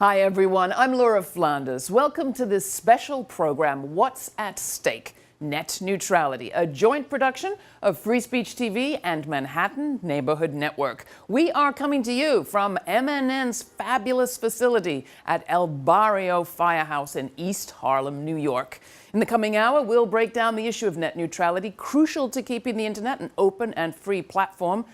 Hi everyone, I'm Laura Flanders. Welcome to this special program, What's at Stake? Net Neutrality, a joint production of Free Speech TV and Manhattan Neighborhood Network. We are coming to you from MNN's fabulous facility at El Barrio Firehouse in East Harlem, New York. In the coming hour, we'll break down the issue of net neutrality, crucial to keeping the internet an open and free platform,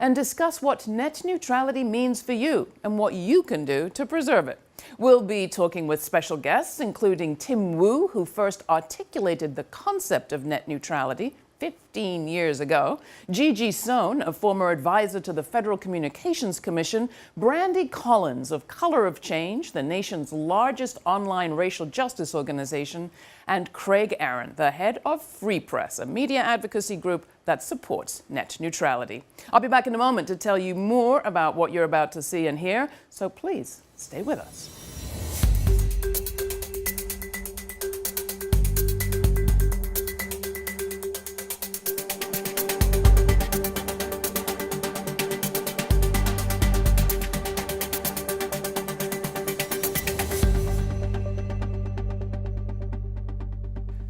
and discuss what net neutrality means for you and what you can do to preserve it. We'll be talking with special guests, including Tim Wu, who first articulated the concept of net neutrality 15 years ago, Gigi Sohn, a former advisor to the Federal Communications Commission, Brandi Collins of Color of Change, the nation's largest online racial justice organization, and Craig Aaron, the head of Free Press, a media advocacy group that supports net neutrality. I'll be back in a moment to tell you more about what you're about to see and hear, so please stay with us.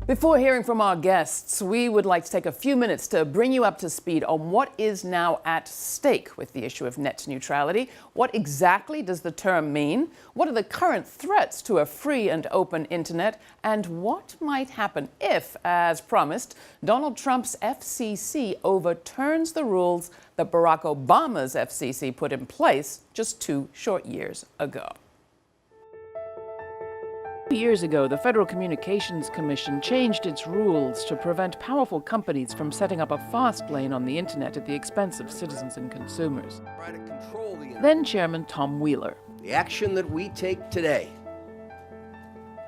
Before hearing from our guests, we would like to take a few minutes to bring you up to speed on what is now at stake with the issue of net neutrality. What exactly does the term mean? What are the current threats to a free and open internet? And what might happen if, as promised, Donald Trump's FCC overturns the rules that Barack Obama's FCC put in place just 2 short years ago? 2 years ago, the Federal Communications Commission changed its rules to prevent powerful companies from setting up a fast lane on the internet at the expense of citizens and consumers. Then Chairman Tom Wheeler. The action that we take today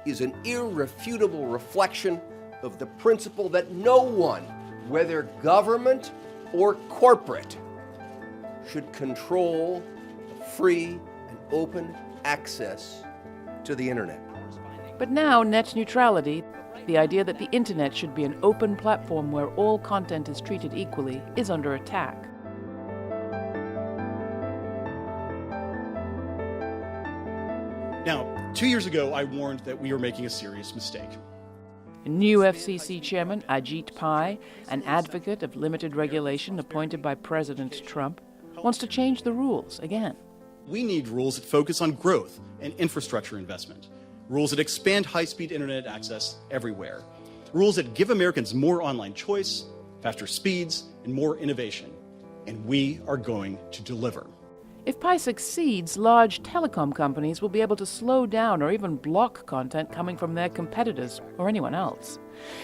is an irrefutable reflection of the principle that no one, whether government or corporate, should control free and open access to the internet. But now, net neutrality, the idea that the internet should be an open platform where all content is treated equally, is under attack. Now, 2 years ago, I warned that we were making a serious mistake. New FCC Chairman Ajit Pai, an advocate of limited regulation appointed by President Trump, wants to change the rules again. We need rules that focus on growth and infrastructure investment. Rules that expand high-speed internet access everywhere. Rules that give Americans more online choice, faster speeds, and more innovation. And we are going to deliver. If Pai succeeds, large telecom companies will be able to slow down or even block content coming from their competitors or anyone else.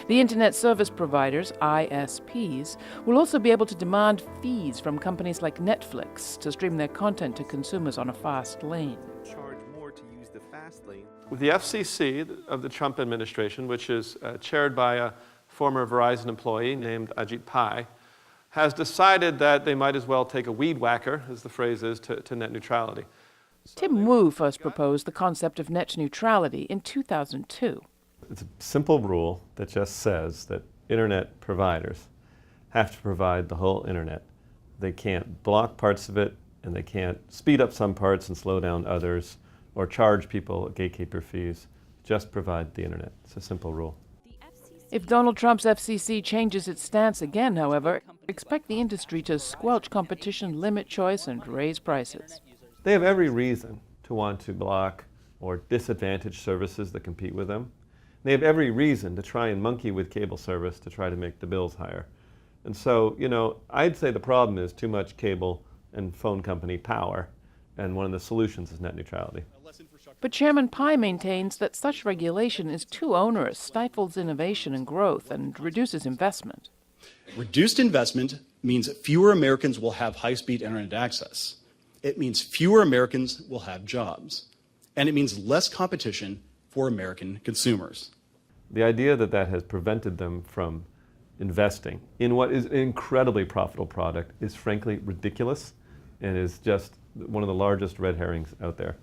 The Internet Service Providers, ISPs, will also be able to demand fees from companies like Netflix to stream their content to consumers on a fast lane. With the FCC of the Trump administration, which is chaired by a former Verizon employee named Ajit Pai, has decided that they might as well take a weed whacker, as the phrase is, to net neutrality. Tim Wu first proposed the concept of net neutrality in 2002. It's a simple rule that just says that internet providers have to provide the whole internet. They can't block parts of it, and they can't speed up some parts and slow down others, or charge people gatekeeper fees. Just provide the internet. It's a simple rule. If Donald Trump's FCC changes its stance again, however, expect the industry to squelch competition, limit choice, and raise prices. They have every reason to want to block or disadvantage services that compete with them. They have every reason to try and monkey with cable service to try to make the bills higher. And so, I'd say the problem is too much cable and phone company power, and one of the solutions is net neutrality. But Chairman Pai maintains that such regulation is too onerous, stifles innovation and growth, and reduces investment. Reduced investment means fewer Americans will have high-speed internet access. It means fewer Americans will have jobs. And it means less competition for American consumers. The idea that that has prevented them from investing in what is an incredibly profitable product is frankly ridiculous and is just one of the largest red herrings out there.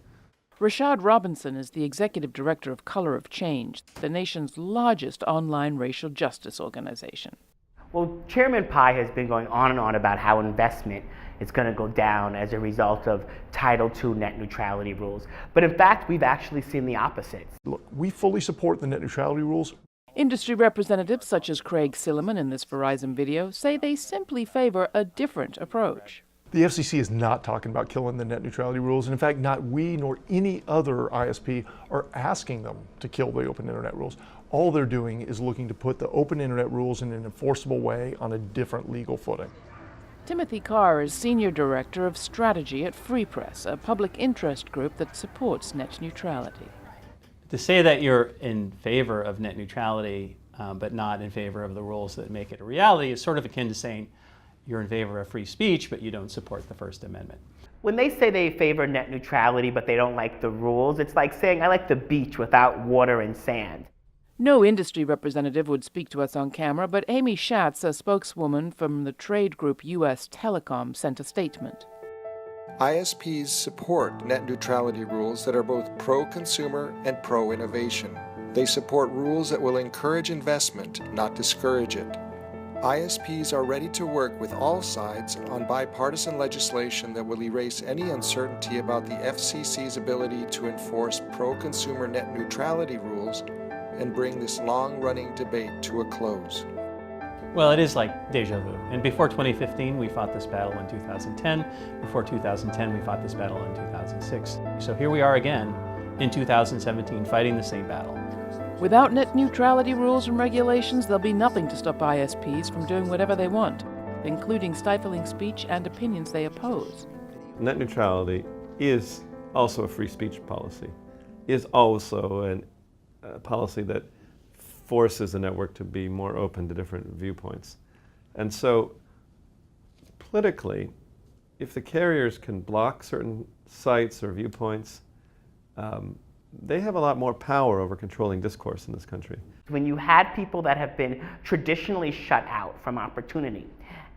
Rashad Robinson is the executive director of Color of Change, the nation's largest online racial justice organization. Well, Chairman Pai has been going on and on about how investment is going to go down as a result of Title II net neutrality rules. But in fact, we've actually seen the opposite. Look, we fully support the net neutrality rules. Industry representatives such as Craig Silliman in this Verizon video say they simply favor a different approach. The FCC is not talking about killing the net neutrality rules, and in fact, not we nor any other ISP are asking them to kill the open internet rules. All they're doing is looking to put the open internet rules in an enforceable way on a different legal footing. Timothy Carr is Senior Director of Strategy at Free Press, a public interest group that supports net neutrality. To say that you're in favor of net neutrality but not in favor of the rules that make it a reality is sort of akin to saying you're in favor of free speech but you don't support the First Amendment. When they say they favor net neutrality but they don't like the rules, it's like saying I like the beach without water and sand. No industry representative would speak to us on camera, but Amy Schatz, a spokeswoman from the trade group U.S. Telecom, sent a statement. ISPs support net neutrality rules that are both pro-consumer and pro-innovation. They support rules that will encourage investment, not discourage it. ISPs are ready to work with all sides on bipartisan legislation that will erase any uncertainty about the FCC's ability to enforce pro-consumer net neutrality rules and bring this long-running debate to a close. Well, it is like deja vu. And before 2015, we fought this battle in 2010. Before 2010, we fought this battle in 2006. So here we are again in 2017 fighting the same battle. Without net neutrality rules and regulations, there'll be nothing to stop ISPs from doing whatever they want, including stifling speech and opinions they oppose. Net neutrality is also a free speech policy, is also a policy that forces the network to be more open to different viewpoints. And so politically, if the carriers can block certain sites or viewpoints, they have a lot more power over controlling discourse in this country. When you had people that have been traditionally shut out from opportunity,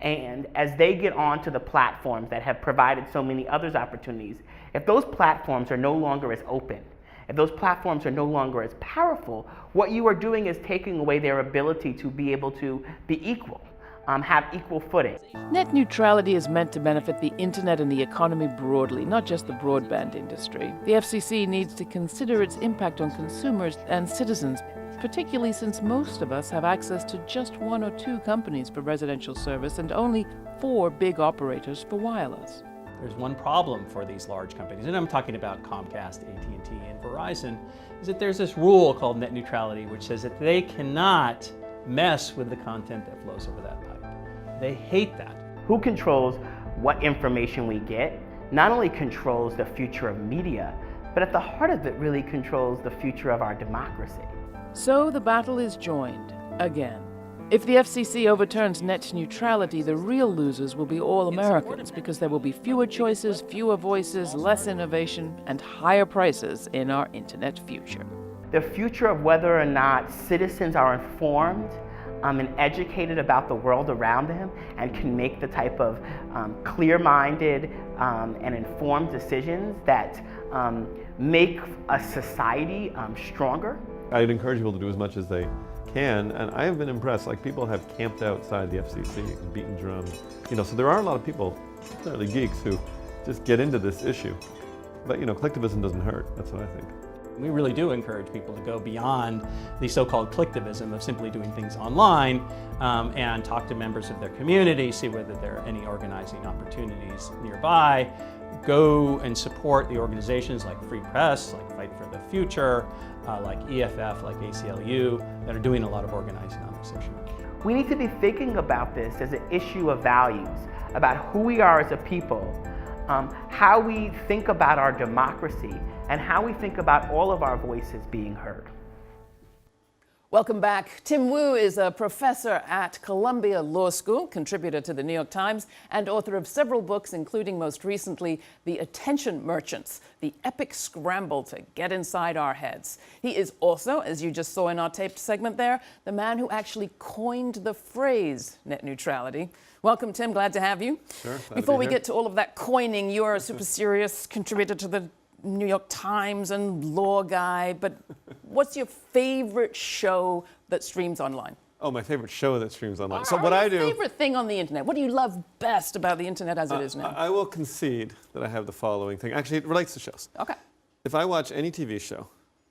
and as they get onto the platforms that have provided so many others opportunities, if those platforms are no longer as open, if those platforms are no longer as powerful, what you are doing is taking away their ability to be able to be equal, have equal footing. Net neutrality is meant to benefit the internet and the economy broadly, not just the broadband industry. The FCC needs to consider its impact on consumers and citizens, particularly since most of us have access to just 1 or 2 companies for residential service and only 4 big operators for wireless. There's one problem for these large companies, and I'm talking about Comcast, AT&T, and Verizon, is that there's this rule called net neutrality which says that they cannot mess with the content that flows over that pipe. They hate that. Who controls what information we get not only controls the future of media, but at the heart of it really controls the future of our democracy. So the battle is joined again. If the FCC overturns net neutrality, the real losers will be all Americans because there will be fewer choices, fewer voices, less innovation, and higher prices in our internet future. The future of whether or not citizens are informed and educated about the world around them and can make the type of clear-minded and informed decisions that make a society stronger. I'd encourage people to do as much as they can, and I have been impressed. Like, people have camped outside the FCC and beaten drums. So there are a lot of people, particularly geeks, who just get into this issue. But collectivism doesn't hurt. That's what I think. We really do encourage people to go beyond the so-called collectivism of simply doing things online and talk to members of their community, see whether there are any organizing opportunities nearby. Go and support the organizations like Free Press, like Fight for the Future, like EFF, like ACLU, that are doing a lot of organizing on this issue. We need to be thinking about this as an issue of values, about who we are as a people, how we think about our democracy, and how we think about all of our voices being heard. Welcome back. Tim Wu is a professor at Columbia Law School, contributor to the New York Times, and author of several books, including most recently, The Attention Merchants, the epic scramble to get inside our heads. He is also, as you just saw in our taped segment there, the man who actually coined the phrase net neutrality. Welcome, Tim. Glad to have you. Sure. Before we get to all of that coining, you're a super serious contributor to the New York Times and law guy, but what's your favorite show that streams online? Oh, my favorite show that streams online. So what I do. Favorite thing on the internet? What do you love best about the internet as it is now? I will concede that I have the following thing. Actually, it relates to shows. Okay. If I watch any TV show,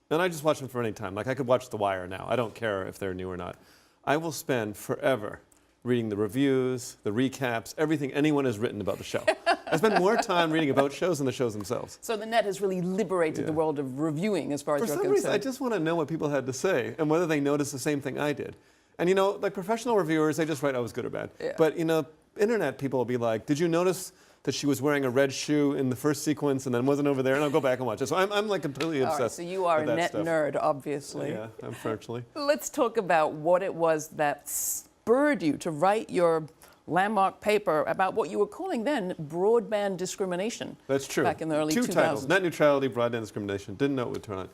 and I just watch them for any time, like I could watch The Wire now. I don't care if they're new or not. I will spend forever reading the reviews, the recaps, everything anyone has written about the show. I spend more time reading about shows than the shows themselves. So the net has really liberated the world of reviewing as far as you're concerned. For some reason, I just want to know what people had to say and whether they noticed the same thing I did. And you know, like professional reviewers, they just write, oh, it was good or bad. Yeah. But you know, internet people will be like, did you notice that she was wearing a red shoe in the first sequence and then wasn't over there? And I'll go back and watch it. So I'm like completely obsessed. All right, so you are a net stuff. nerd, obviously. Yeah, unfortunately. Let's talk about what it was that spurred you to write your landmark paper about what you were calling then broadband discrimination. That's true. Back in the early 2000s. 2 titles, Net Neutrality, Broadband Discrimination. Didn't know it would turn on.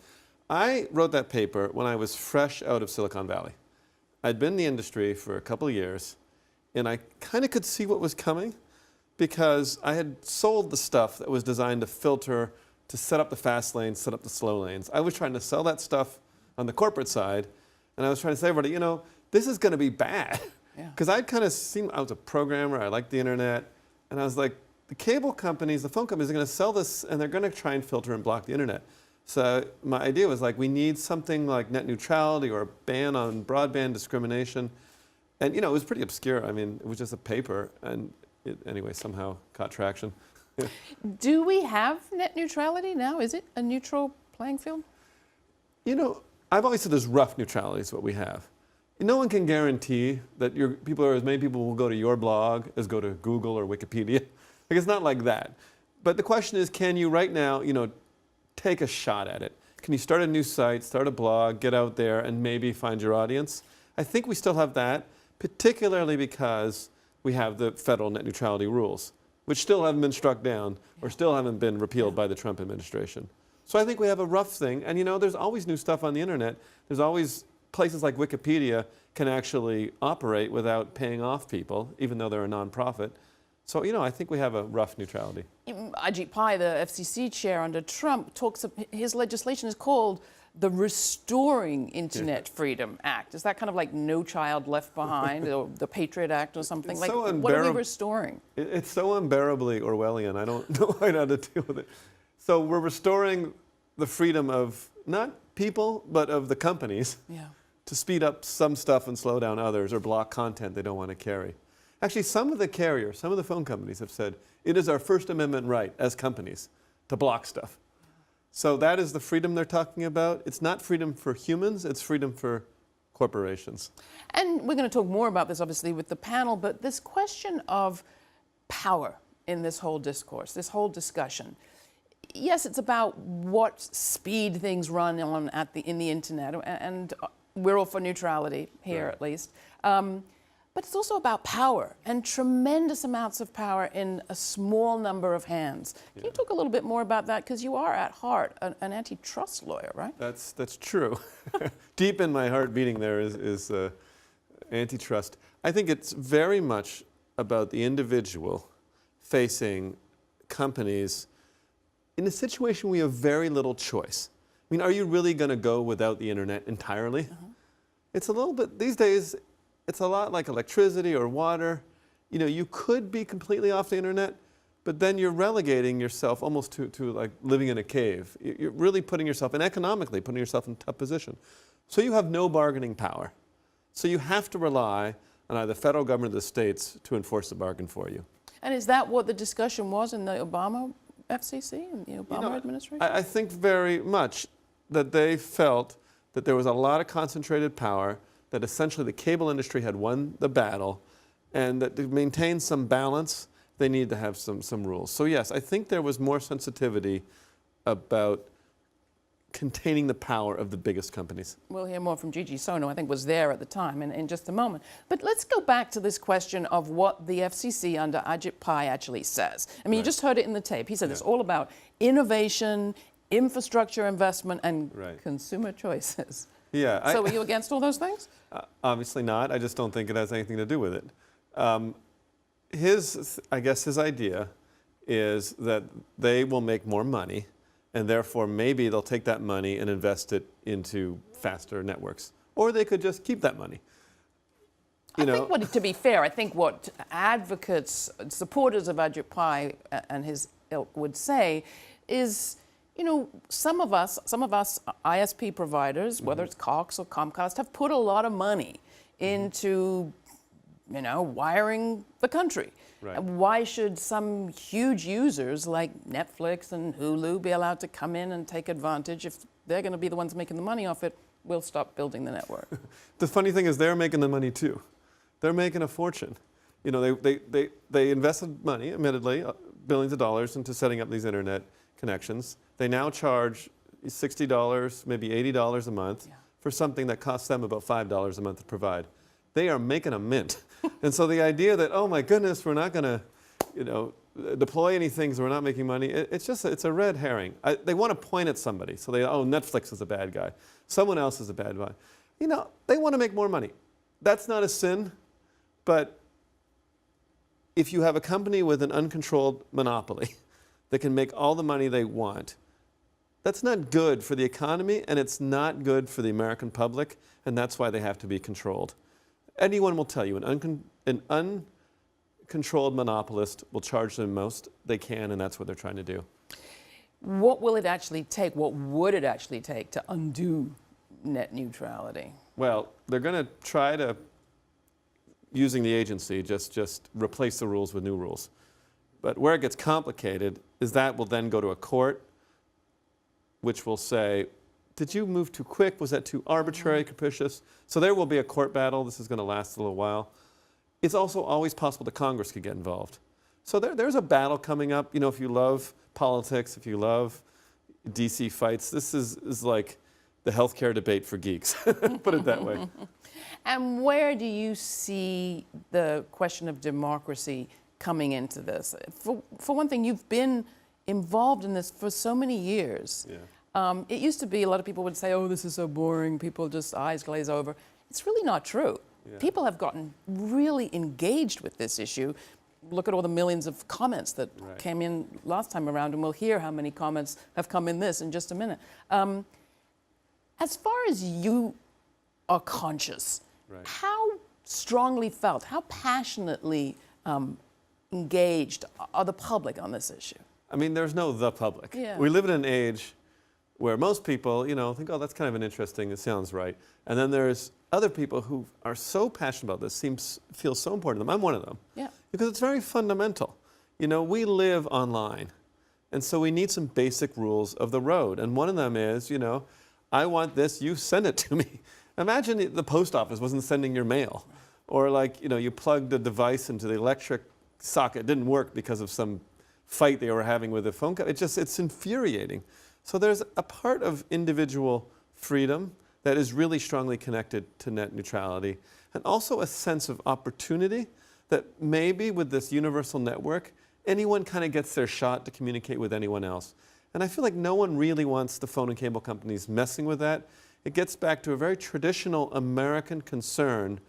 I wrote that paper when I was fresh out of Silicon Valley. I'd been in the industry for a couple of years, and I kind of could see what was coming because I had sold the stuff that was designed to filter, to set up the fast lanes, set up the slow lanes. I was trying to sell that stuff on the corporate side, and I was trying to say to everybody, you know, this is going to be bad. Because I'd kind of seen, I was a programmer, I liked the internet, and I was like, the cable companies, the phone companies are going to sell this, and they're going to try and filter and block the internet. So my idea was like, we need something like net neutrality or a ban on broadband discrimination. And you know, it was pretty obscure. I mean, it was just a paper, and it anyway somehow caught traction. Do we have net neutrality now? Is it a neutral playing field? You know, I've always said there's rough neutrality is what we have. No one can guarantee that as many people will go to your blog as go to Google or Wikipedia. Like, it's not like that. But the question is, can you right now, you know, take a shot at it? Can you start a new site, start a blog, get out there, and maybe find your audience? I think we still have that, particularly because we have the federal net neutrality rules, which still haven't been struck down or still haven't been repealed by the Trump administration. So I think we have a rough thing. And you know, there's always new stuff on the internet. There's always places like Wikipedia can actually operate without paying off people, even though they're a nonprofit. So, you know, I think we have a rough neutrality. Ajit Pai, the FCC chair under Trump, his legislation is called the Restoring Internet Freedom Act. Is that kind of like No Child Left Behind or the Patriot Act or something? It's like, so what are we restoring? It's so unbearably Orwellian. I don't know how to deal with it. So we're restoring the freedom of not people, but of the companies to speed up some stuff and slow down others or block content they don't want to carry. Actually, some of the carriers, some of the phone companies have said, it is our First Amendment right as companies to block stuff. So that is the freedom they're talking about. It's not freedom for humans, it's freedom for corporations. And we're going to talk more about this, obviously, with the panel, but this question of power in this whole discourse, this whole discussion. Yes, it's about what speed things run on in the internet, and we're all for neutrality here, at least. But it's also about power and tremendous amounts of power in a small number of hands. Can you talk a little bit more about that? Because you are at heart an antitrust lawyer, right? That's true. Deep in my heart beating there is antitrust. I think it's very much about the individual facing companies in a situation where you have very little choice. I mean, are you really going to go without the internet entirely? It's a little bit, these days, it's a lot like electricity or water. You know, you could be completely off the internet, but then you're relegating yourself almost to like living in a cave. You're really putting yourself, and economically putting yourself in a tough position. So you have no bargaining power. So you have to rely on either the federal government or the states to enforce the bargain for you. And is that what the discussion was in the Obama FCC and the Obama administration? I think very much that they felt that there was a lot of concentrated power, that essentially the cable industry had won the battle, and that to maintain some balance, they need to have some rules. So yes, I think there was more sensitivity about containing the power of the biggest companies. We'll hear more from Gigi Sohn, who I think was there at the time, in just a moment. But let's go back to this question of what the FCC under Ajit Pai actually says. I mean, you just heard it in the tape. He said it's all about innovation, infrastructure investment, and consumer choices. Yeah. So are you against all those things? Obviously not. I just don't think it has anything to do with it. I guess his idea is that they will make more money, and therefore maybe they'll take that money and invest it into faster networks. Or they could just keep that money. I think to be fair, I think what advocates, supporters of Ajit Pai and his ilk would say is, some of us ISP providers, whether it's Cox or Comcast, have put a lot of money into, wiring the country. Right. And why should some huge users like Netflix and Hulu be allowed to come in and take advantage? If they're going to be the ones making the money off it, we'll stop building the network. The funny thing is they're making the money too. They're making a fortune. They invested money, admittedly, billions of dollars into setting up these internet connections. They now charge $60, maybe $80 a month for something that costs them about $5 a month to provide. They are making a mint. And so the idea that, oh my goodness, we're not going to, deploy anything so we're not making money, it's a red herring. They want to point at somebody. So Netflix is a bad guy. Someone else is a bad guy. They want to make more money. That's not a sin, but if you have a company with an uncontrolled monopoly that can make all the money they want, that's not good for the economy, and it's not good for the American public, and that's why they have to be controlled. Anyone will tell you, an uncontrolled monopolist will charge the most they can, and that's what they're trying to do. What will it actually take? What would it actually take to undo net neutrality? Well, they're going to try to, using the agency, just replace the rules with new rules. But where it gets complicated is that will then go to a court, which will say, did you move too quick? Was that too arbitrary, capricious? So there will be a court battle. This is going to last a little while. It's also always possible that Congress could get involved. So there's a battle coming up. If you love politics, if you love DC fights, this is like the healthcare debate for geeks, put it that way. And where do you see the question of democracy coming into this? For one thing, you've been involved in this for so many years. Yeah. It used to be a lot of people would say, oh, this is so boring, people just eyes glaze over. It's really not true. Yeah. People have gotten really engaged with this issue. Look at all the millions of comments that came in last time around, and we'll hear how many comments have come in this in just a minute. As far as you are conscious, how strongly felt, how passionately engaged are the public on this issue? I mean, there's no the public. Yeah. We live in an age where most people, think, oh, that's kind of an interesting, it sounds right. And then there's other people who are so passionate about this, feels so important to them. I'm one of them. Yeah. Because it's very fundamental. We live online, and so we need some basic rules of the road. And one of them is, I want this, you send it to me. Imagine the post office wasn't sending your mail. Or you plugged a device into the electric socket, it didn't work because of some fight they were having with a phone company. It's infuriating. So there's a part of individual freedom that is really strongly connected to net neutrality, and also a sense of opportunity that maybe with this universal network, anyone kind of gets their shot to communicate with anyone else. And I feel like no one really wants the phone and cable companies messing with that. It gets back to a very traditional American concern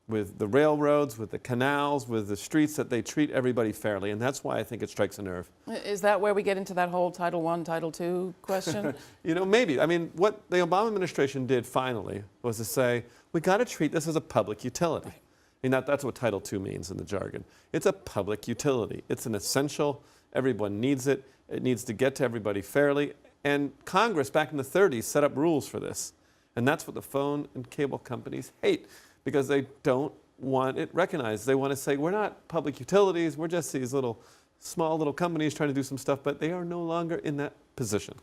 with the railroads, with the canals, with the streets, that they treat everybody fairly. And that's why I think it strikes a nerve. Is that where we get into that whole Title I, Title II question? Maybe. I mean, what the Obama administration did finally was to say, we got to treat this as a public utility. I mean, that's what Title II means in the jargon. It's a public utility. It's an essential. Everyone needs it. It needs to get to everybody fairly. And Congress, back in the 30s, set up rules for this. And that's what the phone and cable companies hate, because they don't want it recognized. They want to say, we're not public utilities, we're just these small little companies trying to do some stuff, but they are no longer in that position.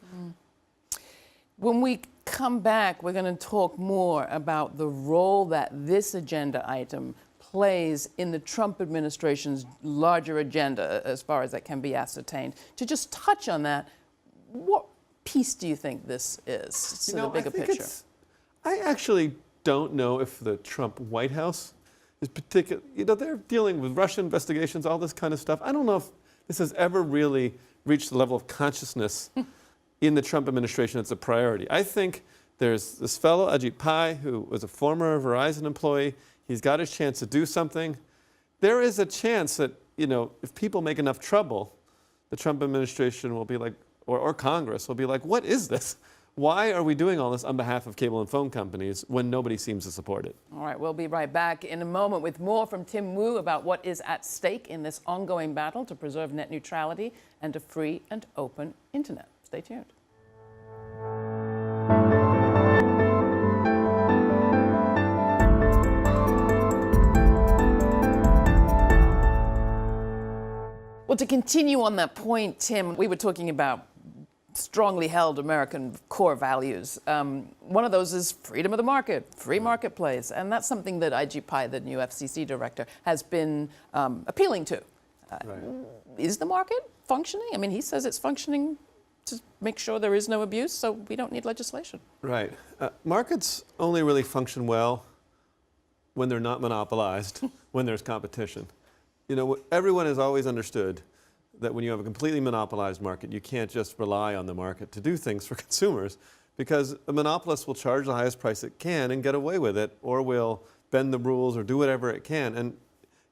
When we come back, we're going to talk more about the role that this agenda item plays in the Trump administration's larger agenda, as far as that can be ascertained. To just touch on that, what piece do you think this is to the bigger picture? I actually don't know if the Trump White House is particular. They're dealing with Russian investigations, all this kind of stuff. I don't know if this has ever really reached the level of consciousness in the Trump administration that's a priority. I think there's this fellow, Ajit Pai, who was a former Verizon employee. He's got his chance to do something. There is a chance that, if people make enough trouble, the Trump administration will be like, or Congress will be like, what is this? why are we doing all this on behalf of cable and phone companies when nobody seems to support it? All right, we'll be right back in a moment with more from Tim Wu about what is at stake in this ongoing battle to preserve net neutrality and a free and open internet. Stay tuned. Well, to continue on that point, Tim, we were talking about strongly held American core values. One of those is freedom of the market, free marketplace, and that's something that IG Pai, the new FCC director, has been appealing to. Is the market functioning? I mean, he says it's functioning to make sure there is no abuse, so we don't need legislation. Right. Markets only really function well when they're not monopolized, when there's competition. You know, everyone has always understood that when you have a completely monopolized market, you can't just rely on the market to do things for consumers, because a monopolist will charge the highest price it can and get away with it, or will bend the rules or do whatever it can. And,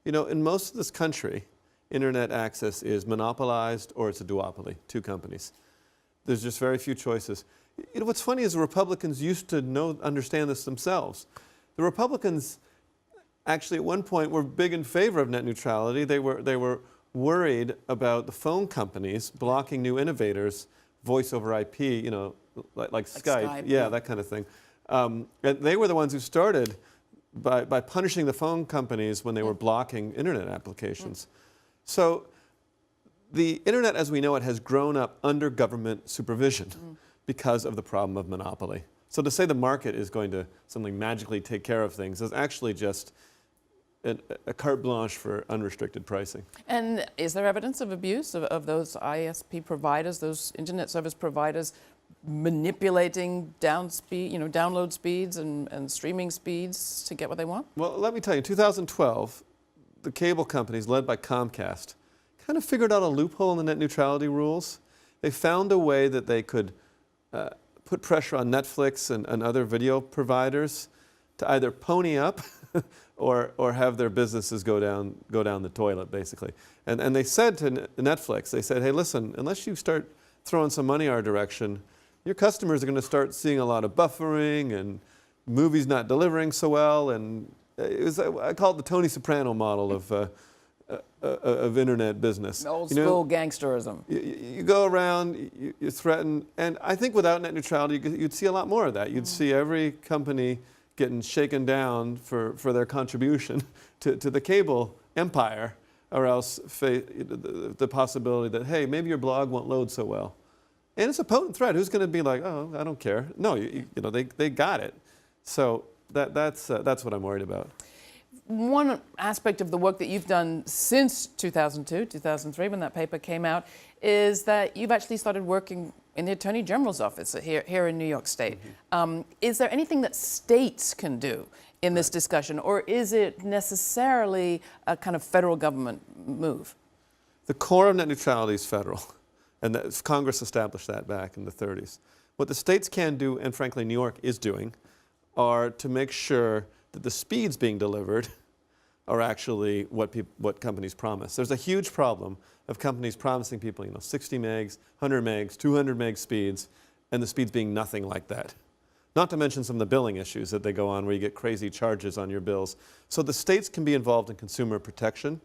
you know, in most of this country, internet access is monopolized or it's a duopoly, two companies. There's just very few choices. You know, what's funny is the Republicans used to understand this themselves. The Republicans actually at one point were big in favor of net neutrality. They were worried about the phone companies blocking new innovators, voice over IP, you know, like Skype, yeah, that kind of thing. And they were the ones who started by punishing the phone companies when they were blocking internet applications. So the internet as we know it has grown up under government supervision because of the problem of monopoly. So to say the market is going to suddenly magically take care of things is actually just a carte blanche for unrestricted pricing. And is there evidence of abuse of those ISP providers, those internet service providers, manipulating download speeds and streaming speeds to get what they want? Well, let me tell you, in 2012, the cable companies, led by Comcast, kind of figured out a loophole in the net neutrality rules. They found a way that they could put pressure on Netflix and other video providers to either pony up or have their businesses go down the toilet, basically. And they said to Netflix, they said, hey, listen, unless you start throwing some money our direction, your customers are going to start seeing a lot of buffering and movies not delivering so well. And I call it the Tony Soprano model of internet business. Old school gangsterism. You go around, you threaten, and I think without net neutrality, you'd see a lot more of that. You'd see every company getting shaken down for their contribution to the cable empire, or else the possibility that, hey, maybe your blog won't load so well. And it's a potent threat. Who's going to be like, oh, I don't care? No, you know, they got it. So that's what I'm worried about. One aspect of the work that you've done since 2002, 2003, when that paper came out, is that you've actually started working in the Attorney General's office here in New York State. Is there anything that states can do in this discussion, or is it necessarily a kind of federal government move? The core of net neutrality is federal, and Congress established that back in the 30s. What the states can do, and frankly New York is doing, are to make sure that the speeds being delivered are actually what companies promise. There's a huge problem of companies promising people, 60 megs, 100 megs, 200 meg speeds, and the speeds being nothing like that. Not to mention some of the billing issues that they go on where you get crazy charges on your bills. So the states can be involved in consumer protection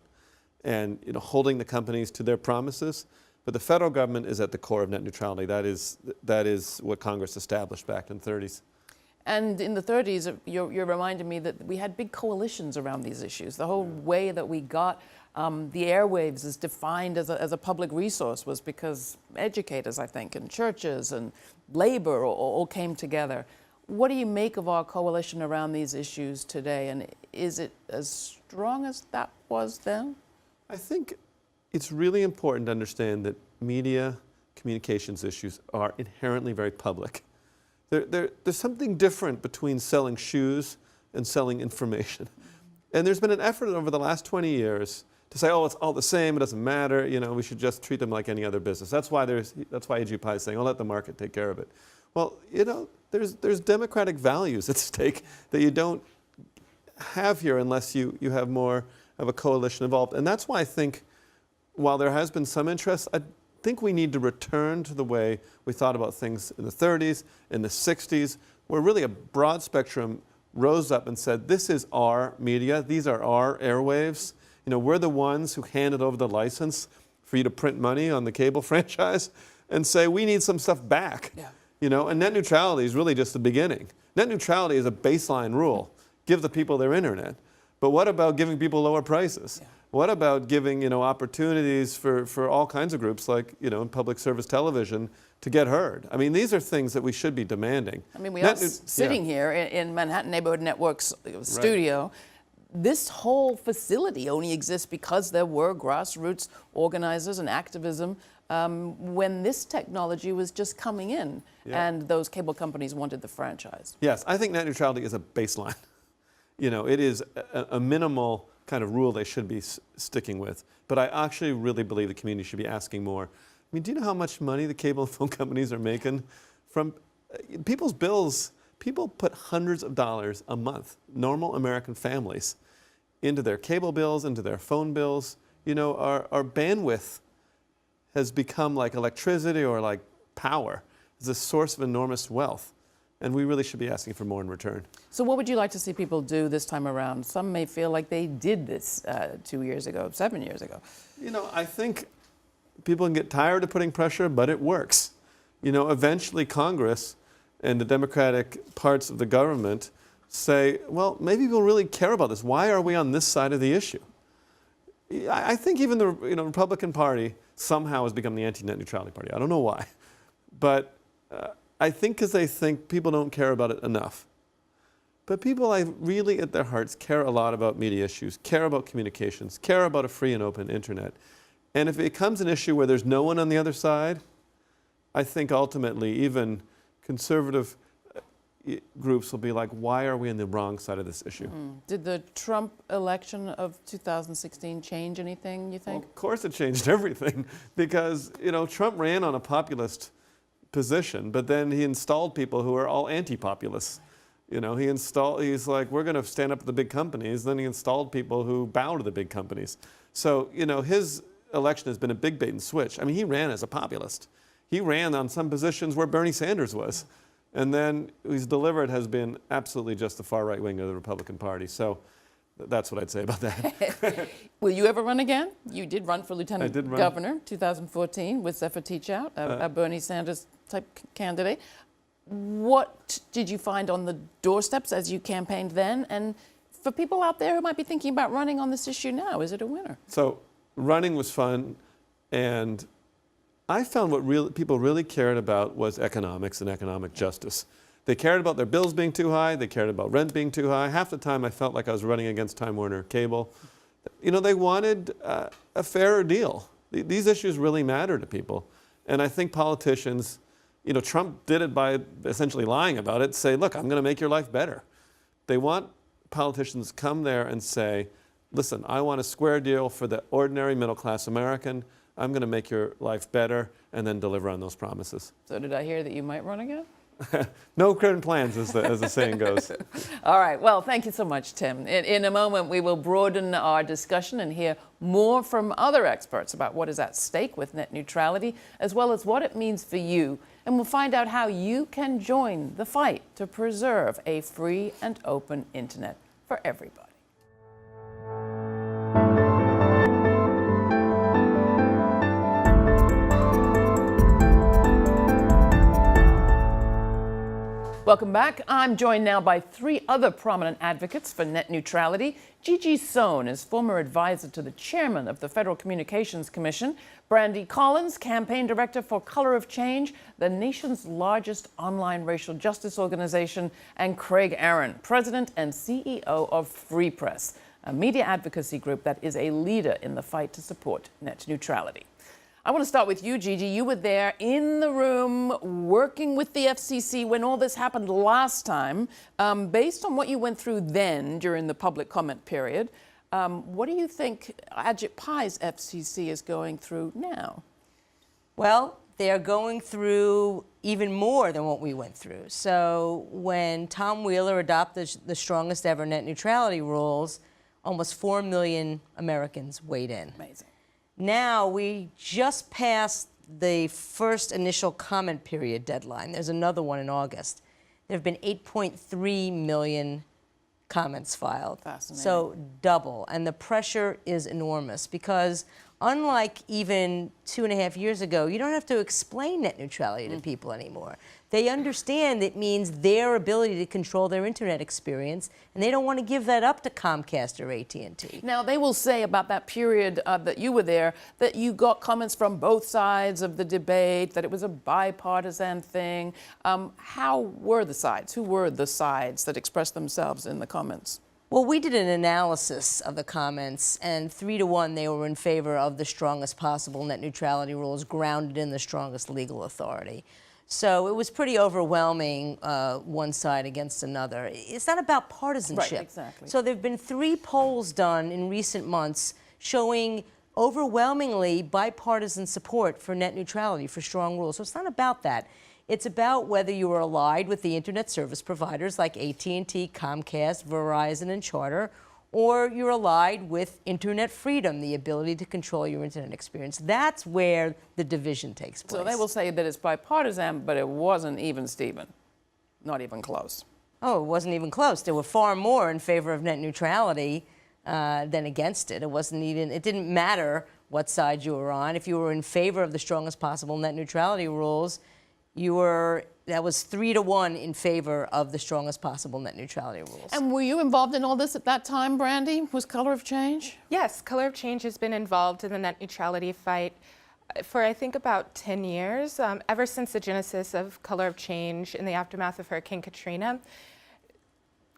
and holding the companies to their promises, but the federal government is at the core of net neutrality. That is what Congress established back in the 30s. And in the 30s, you're reminding me that we had big coalitions around these issues. The whole way that we got the airwaves as defined as a public resource was because educators, I think, and churches and labor all came together. What do you make of our coalition around these issues today? And is it as strong as that was then? I think it's really important to understand that media communications issues are inherently very public. There's something different between selling shoes and selling information. And there's been an effort over the last 20 years to say, oh, it's all the same, it doesn't matter, we should just treat them like any other business. That's why AG Pai is saying, oh, let the market take care of it. Well, there's democratic values at stake that you don't have here unless you have more of a coalition involved. And that's why I think, while there has been some interest, I think we need to return to the way we thought about things in the 30s, in the 60s, where really a broad spectrum rose up and said, this is our media, these are our airwaves. You know, we're the ones who handed over the license for you to print money on the cable franchise and say, we need some stuff back. Yeah. You know, and net neutrality is really just the beginning. Net neutrality is a baseline rule. Give the people their internet. But what about giving people lower prices? Yeah. What about giving, you know, opportunities for all kinds of groups like, you know, in public service television to get heard? I mean, these are things that we should be demanding. I mean, we are sitting here in Manhattan Neighborhood Network's studio. Right. This whole facility only exists because there were grassroots organizers and activism when this technology was just coming in, and those cable companies wanted the franchise. Yes, I think net neutrality is a baseline. You know, it is a minimal kind of rule they should be sticking with. But I actually really believe the community should be asking more. I mean, do you know how much money the cable and phone companies are making from people's bills? People put hundreds of dollars a month, normal American families, into their cable bills, into their phone bills. You know, our bandwidth has become like electricity or like power. It's a source of enormous wealth. And we really should be asking for more in return. So what would you like to see people do this time around? Some may feel like they did this 2 years ago, 7 years ago. You know, I think people can get tired of putting pressure, but it works. You know, eventually Congress and the Democratic parts of the government say, well, maybe people really care about this. Why are we on this side of the issue? I think even the Republican Party somehow has become the anti-net neutrality party. I don't know why. But I think because they think people don't care about it enough. But people, really at their hearts, care a lot about media issues, care about communications, care about a free and open internet. And if it becomes an issue where there's no one on the other side, I think ultimately even conservative groups will be like, why are we on the wrong side of this issue? Did the Trump election of 2016 change anything, you think? Well, of course it changed everything, because, you know, Trump ran on a populist position, but then he installed people who are all anti-populist. You know, he's like, we're going to stand up to the big companies. Then he installed people who bow to the big companies. So, you know, his election has been a big bait and switch. I mean, he ran as a populist. He ran on some positions where Bernie Sanders was. And then he's delivered has been absolutely just the far right wing of the Republican Party. So that's what I'd say about that. Will you ever run again? You did run for Lieutenant Governor 2014 with Zephyr Teachout, a Bernie Sanders type candidate. What did you find on the doorsteps as you campaigned then? And for people out there who might be thinking about running on this issue now, is it a winner? So running was fun, and I found what people really cared about was economics and economic justice. They cared about their bills being too high. They cared about rent being too high. Half the time I felt like I was running against Time Warner Cable. You know, they wanted a fairer deal. These issues really matter to people. And I think politicians, you know, Trump did it by essentially lying about it, say, look, I'm going to make your life better. They want politicians to come there and say, listen, I want a square deal for the ordinary middle-class American. I'm going to make your life better, and then deliver on those promises. So did I hear that you might run again? No current plans, as the saying goes. All right. Well, thank you so much, Tim. In a moment, we will broaden our discussion and hear more from other experts about what is at stake with net neutrality, as well as what it means for you. And we'll find out how you can join the fight to preserve a free and open internet for everybody. Welcome back. I'm joined now by three other prominent advocates for net neutrality. Gigi Sohn is former advisor to the chairman of the Federal Communications Commission. Brandi Collins, campaign director for Color of Change, the nation's largest online racial justice organization. And Craig Aaron, president and CEO of Free Press, a media advocacy group that is a leader in the fight to support net neutrality. I want to start with you, Gigi. You were there in the room working with the FCC when all this happened last time. Based on what you went through then during the public comment period, what do you think Ajit Pai's FCC is going through now? Well, they're going through even more than what we went through. So when Tom Wheeler adopted the strongest ever net neutrality rules, almost 4 million Americans weighed in. Amazing. Now we just passed the first initial comment period deadline, there's another one in August. There have been 8.3 million comments filed. Fascinating. So double. And the pressure is enormous because unlike even 2.5 years ago, you don't have to explain net neutrality to people anymore. They understand it means their ability to control their internet experience, and they don't want to give that up to Comcast or AT&T. Now, they will say about that period that you were there that you got comments from both sides of the debate, that it was a bipartisan thing. How were the sides? Who were the sides that expressed themselves in the comments? Well, we did an analysis of the comments, and 3-1, they were in favor of the strongest possible net neutrality rules grounded in the strongest legal authority. So it was pretty overwhelming, one side against another. It's not about partisanship. Right, exactly. So there have been 3 polls done in recent months showing overwhelmingly bipartisan support for net neutrality, for strong rules. So it's not about that. It's about whether you are allied with the internet service providers like AT&T, Comcast, Verizon, and Charter, or you're allied with internet freedom, the ability to control your internet experience. That's where the division takes place. So they will say that it's bipartisan, but it wasn't even Steven. Not even close. Oh, it wasn't even close. There were far more in favor of net neutrality than against it. It didn't matter what side you were on. If you were in favor of the strongest possible net neutrality rules, that was 3-1 in favor of the strongest possible net neutrality rules. And were you involved in all this at that time, Brandi? Was Color of Change? Yes, Color of Change has been involved in the net neutrality fight for, I think, about 10 years, ever since the genesis of Color of Change in the aftermath of Hurricane Katrina.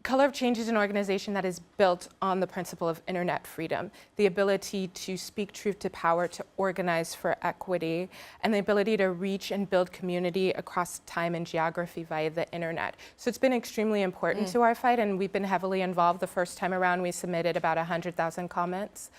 Color of Change is an organization that is built on the principle of internet freedom, the ability to speak truth to power, to organize for equity, and the ability to reach and build community across time and geography via the internet. So it's been extremely important to our fight, and we've been heavily involved. The first time around, we submitted about 100,000 comments.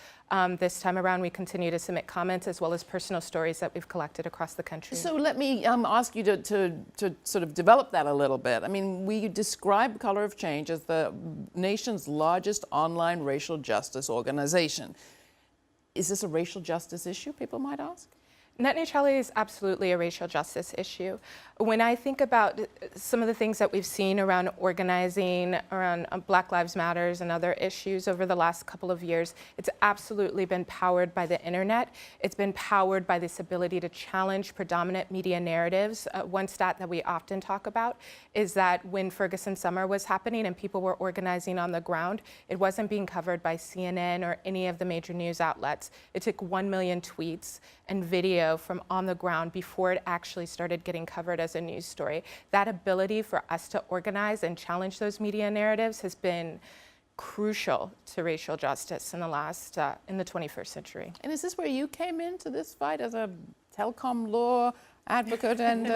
This time around, we continue to submit comments as well as personal stories that we've collected across the country. So let me ask you to sort of develop that a little bit. I mean, we describe Color of Change as the nation's largest online racial justice organization. Is this a racial justice issue, people might ask? Net neutrality is absolutely a racial justice issue. When I think about some of the things that we've seen around organizing, around Black Lives Matters and other issues over the last couple of years, it's absolutely been powered by the internet. It's been powered by this ability to challenge predominant media narratives. One stat that we often talk about is that when Ferguson Summer was happening and people were organizing on the ground, it wasn't being covered by CNN or any of the major news outlets. It took 1 million tweets and video from on the ground before it actually started getting covered as a news story. That ability for us to organize and challenge those media narratives has been crucial to racial justice in the 21st century. And is this where you came into this fight as a telecom law advocate and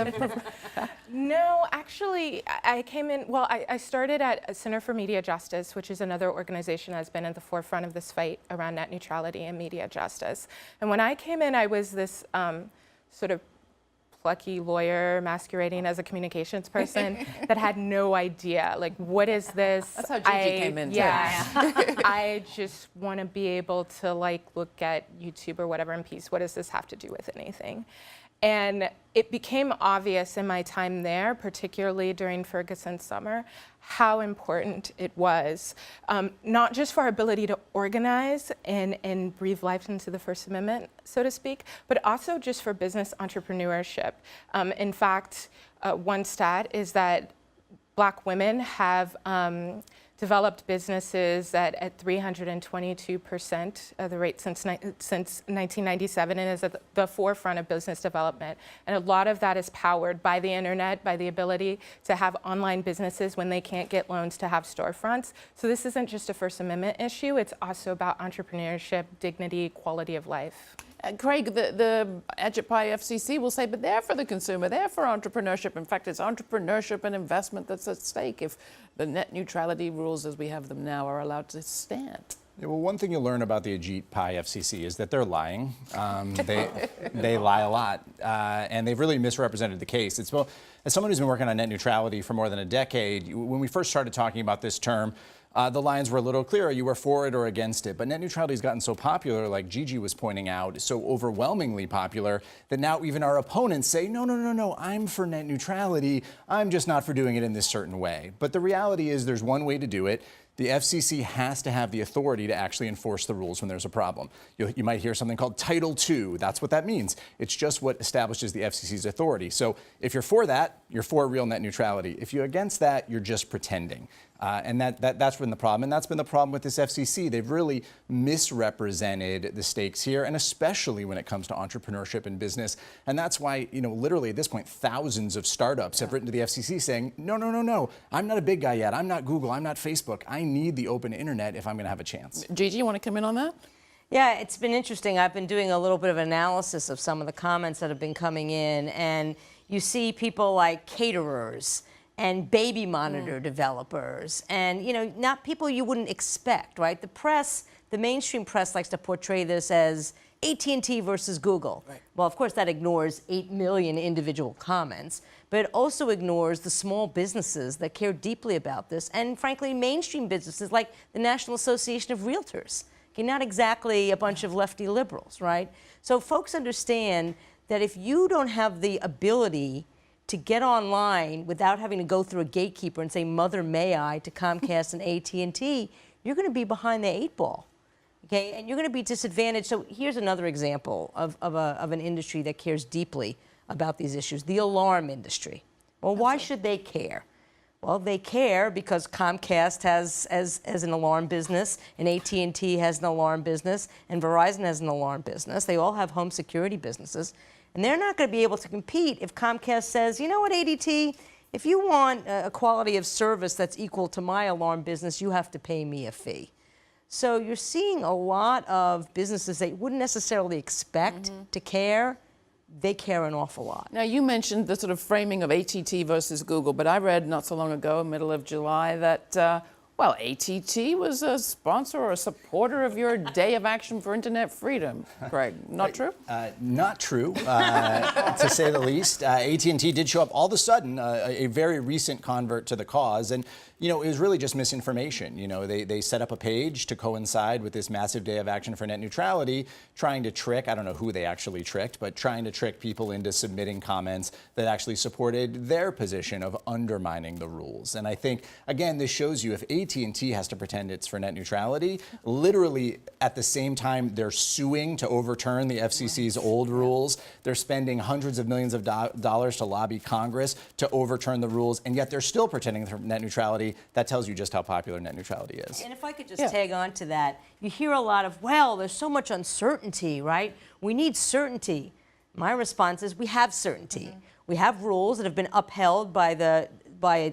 No, actually, I came in, well, I started at Center for Media Justice, which is another organization that's been at the forefront of this fight around net neutrality and media justice. And when I came in, I was this sort of plucky lawyer masquerading as a communications person that had no idea, like, what is this? That's how Gigi came in, yeah. I just want to be able to, like, look at YouTube or whatever in peace. What does this have to do with anything? And it became obvious in my time there, particularly during Ferguson Summer, how important it was, not just for our ability to organize and breathe life into the First Amendment, so to speak, but also just for business entrepreneurship. In fact, one stat is that Black women have developed businesses at 322% of the rate since 1997, and is at the forefront of business development. And a lot of that is powered by the internet, by the ability to have online businesses when they can't get loans to have storefronts. So this isn't just a First Amendment issue, it's also about entrepreneurship, dignity, quality of life. Craig, the AGIT-PI FCC will say, but they're for the consumer, they're for entrepreneurship. In fact, it's entrepreneurship and investment that's at stake if the net neutrality rules as we have them now are allowed to stand. Yeah, well, one thing you'll learn about the AGIT-PI FCC is that they're lying. They lie a lot, and they've really misrepresented the case. As someone who's been working on net neutrality for more than a decade, when we first started talking about this term, the lines were a little clearer. You were for it or against it. But net neutrality has gotten so popular, like Gigi was pointing out, so overwhelmingly popular, that now even our opponents say, no, no, no, no, I'm for net neutrality. I'm just not for doing it in this certain way. But the reality is there's one way to do it. The FCC has to have the authority to actually enforce the rules when there's a problem. You might hear something called Title II. That's what that means. It's just what establishes the FCC's authority. So if you're for that, you're for real net neutrality. If you're against that, you're just pretending. And that's been the problem. And that's been the problem with this FCC. They've really misrepresented the stakes here, and especially when it comes to entrepreneurship and business. And that's why, literally at this point, thousands of startups have written to the FCC saying, no, no, no, no, I'm not a big guy yet. I'm not Google. I'm not Facebook. I need the open internet if I'm going to have a chance. Gigi, you want to come in on that? Yeah, it's been interesting. I've been doing a little bit of analysis of some of the comments that have been coming in, and you see people like caterers and baby monitor developers, and not people you wouldn't expect, right? The press, the mainstream press, likes to portray this as AT&T versus Google. Right. Well, of course, that ignores 8 million individual comments, but it also ignores the small businesses that care deeply about this, and frankly, mainstream businesses like the National Association of Realtors. Okay, not exactly a bunch of lefty liberals, right? So folks understand that if you don't have the ability to get online without having to go through a gatekeeper and say, "Mother, may I," to Comcast and AT&T, you're going to be behind the 8 ball, okay? And you're going to be disadvantaged. So here's another example of an industry that cares deeply about these issues, the alarm industry. Well, why should they care? Well, they care because Comcast has an alarm business, and AT&T has an alarm business, and Verizon has an alarm business. They all have home security businesses. And they're not going to be able to compete if Comcast says, you know what, ADT, if you want a quality of service that's equal to my alarm business, you have to pay me a fee. So you're seeing a lot of businesses that you wouldn't necessarily expect to care. They care an awful lot. Now, you mentioned the sort of framing of AT&T versus Google, but I read not so long ago, middle of July, that well, AT&T was a sponsor or a supporter of your Day of Action for Internet Freedom. Greg, not true? Not true, to say the least. AT&T did show up all of a sudden, a very recent convert to the cause, and it was really just misinformation. They set up a page to coincide with this massive Day of Action for Net Neutrality, trying to trick, I don't know who they actually tricked, but trying to trick people into submitting comments that actually supported their position of undermining the rules. And I think, again, this shows you if AT&T has to pretend it's for net neutrality, literally at the same time they're suing to overturn the FCC's old rules, they're spending hundreds of millions of dollars to lobby Congress to overturn the rules, and yet they're still pretending for net neutrality. That tells you just how popular net neutrality is. And if I could just tag on to that, you hear a lot of, well, there's so much uncertainty, right? We need certainty. My response is we have certainty. We have rules that have been upheld by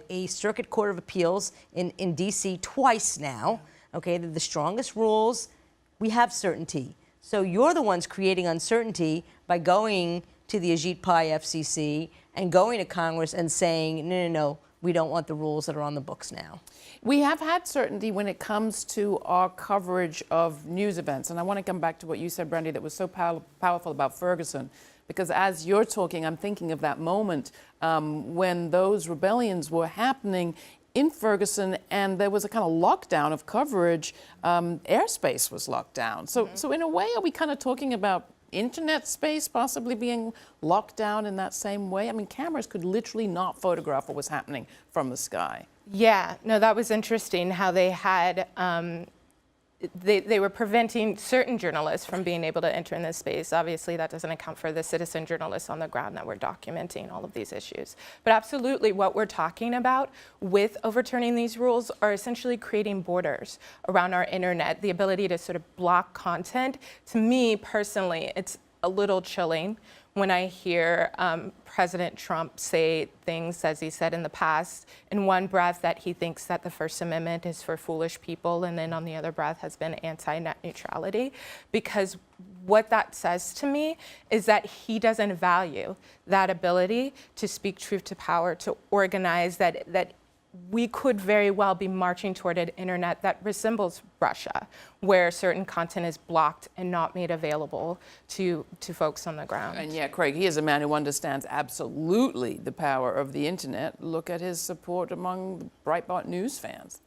a Circuit Court of Appeals in D.C. twice now. Okay, they're the strongest rules. We have certainty. So you're the ones creating uncertainty by going to the Ajit Pai FCC and going to Congress and saying, no, no, no, we don't want the rules that are on the books now. We have had certainty when it comes to our coverage of news events. And I want to come back to what you said, Brandi, that was so powerful about Ferguson. Because as you're talking, I'm thinking of that moment when those rebellions were happening in Ferguson, and there was a kind of lockdown of coverage. Airspace was locked down. So in a way, are we kind of talking about internet space possibly being locked down in that same way? I mean, cameras could literally not photograph what was happening from the sky. Yeah, no, that was interesting how they had, they were preventing certain journalists from being able to enter in this space. Obviously, that doesn't account for the citizen journalists on the ground that were documenting all of these issues. But absolutely, what we're talking about with overturning these rules are essentially creating borders around our internet, the ability to sort of block content. To me, personally, it's a little chilling when I hear President Trump say things, as he said in the past, in one breath that he thinks that the First Amendment is for foolish people, and then on the other breath has been anti-net neutrality. Because what that says to me is that he doesn't value that ability to speak truth to power, to organize, that we could very well be marching toward an internet that resembles Russia, where certain content is blocked and not made available to folks on the ground. And yeah, Craig, he is a man who understands absolutely the power of the internet. Look at his support among Breitbart News fans.